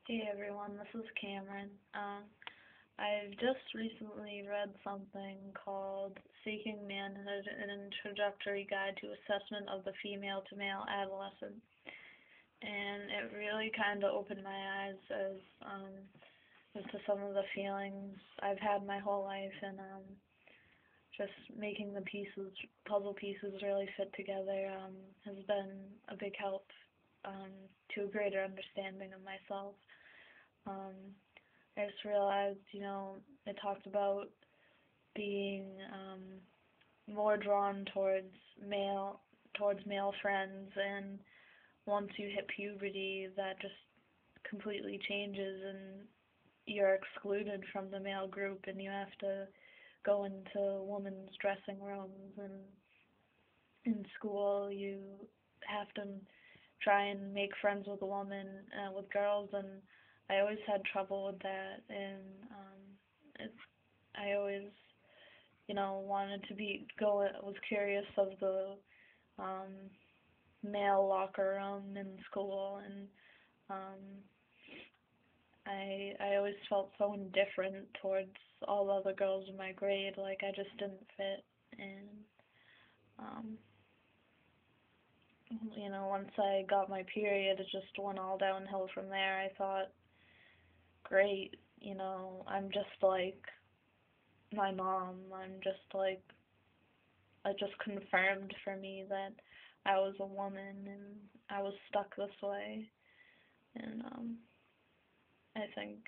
Hey everyone, this is Cameron. I've just recently read something called Seeking Manhood, an introductory guide to assessment of the female to male adolescent. And it really kind of opened my eyes as to some of the feelings I've had my whole life, and just making the puzzle pieces really fit together has been a big help um, to a greater understanding of myself. Um, I just realized, it talked about being more drawn towards male friends, and once you hit puberty, that just completely changes, and you're excluded from the male group, and you have to go into women's dressing rooms, and in school you have to try and make friends with a woman, with girls, and I always had trouble with that, and it's I always, wanted to was curious of the um, male locker room in school, and um, I always felt so indifferent towards all the other girls in my grade, like I just didn't fit, and um, once I got my period, it just went all downhill from there. I thought, great, I'm just like my mom. It just confirmed for me that I was a woman and I was stuck this way. And I think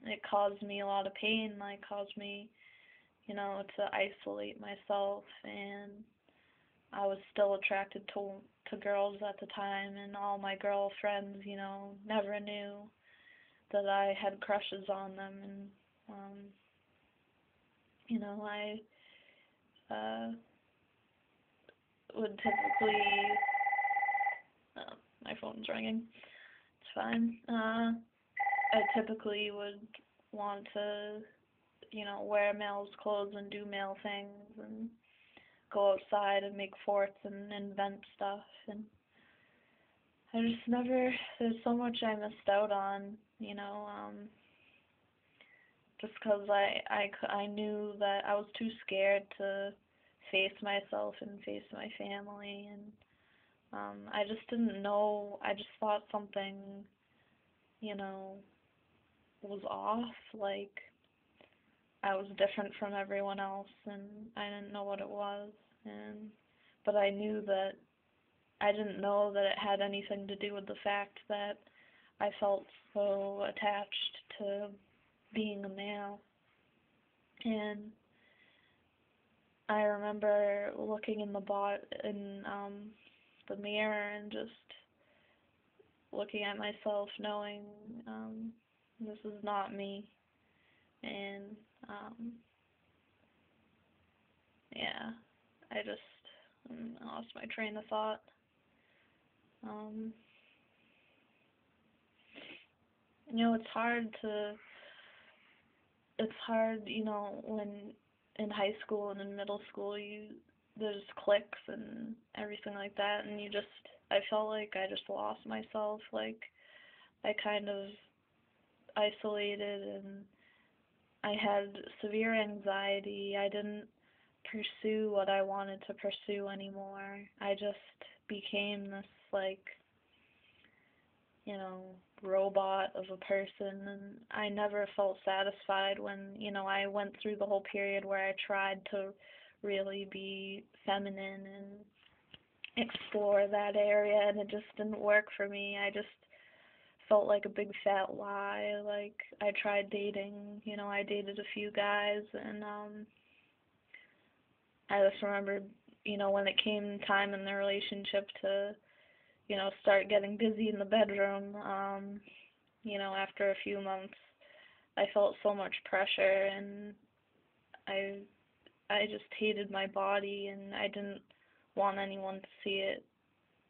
it caused me a lot of pain. Like, caused me, to isolate myself, and I was still attracted to girls at the time, and all my girlfriends, never knew that I had crushes on them, and I would typically, uh, my phone's ringing, it's fine, I typically would want to, wear male's clothes and do male things, and go outside and make forts and invent stuff, and I just never, there's so much I missed out on, just because I knew that I was too scared to face myself and face my family, and I just didn't know. I just thought something, you know, was off, like I was different from everyone else, and I didn't know what it was, and but I knew that I didn't know that it had anything to do with the fact that I felt so attached to being a male. And I remember looking in the mirror, and just looking at myself, knowing this is not me. And um, yeah, I just lost my train of thought. Um, it's hard, when in high school and in middle school there's cliques and everything like that, and I felt like I just lost myself, like I kind of isolated, and I had severe anxiety. I didn't pursue what I wanted to pursue anymore. I just became this, like, robot of a person, and I never felt satisfied when, I went through the whole period where I tried to really be feminine and explore that area, and it just didn't work for me. I just felt like a big fat lie. Like, I tried dating, I dated a few guys, and I just remembered, when it came time in the relationship to start getting busy in the bedroom, after a few months, I felt so much pressure, and I I just hated my body, and I didn't want anyone to see it,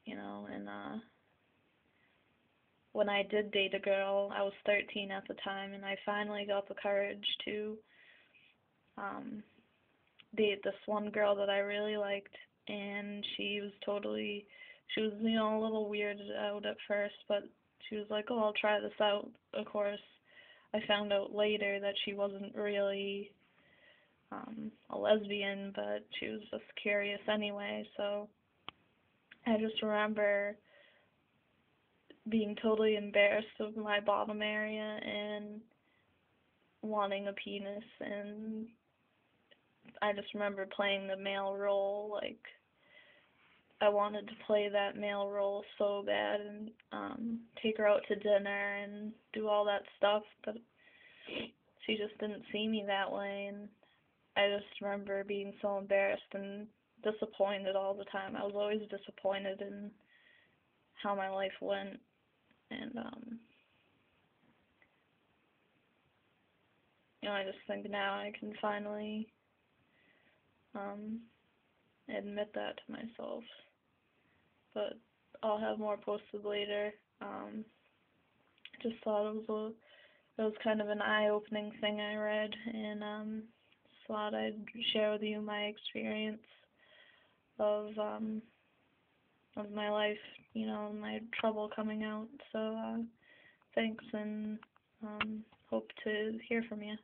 and when I did date a girl, I was 13 at the time, and I finally got the courage to um date this one girl that I really liked, and she was, a little weirded out at first, but she was like, oh, I'll try this out. Of course, I found out later that she wasn't really a lesbian, but she was just curious anyway, so I just remember being totally embarrassed of my bottom area and wanting a penis, and I just remember playing the male role, like, I wanted to play that male role so bad and take her out to dinner and do all that stuff, but she just didn't see me that way, and I just remember being so embarrassed and disappointed all the time. I was always disappointed in how my life went, and I just think now I can finally admit that to myself. But I'll have more posted later. Just thought it was kind of an eye-opening thing I read, and just thought I'd share with you my experience of my life, my trouble coming out. So thanks, and hope to hear from you.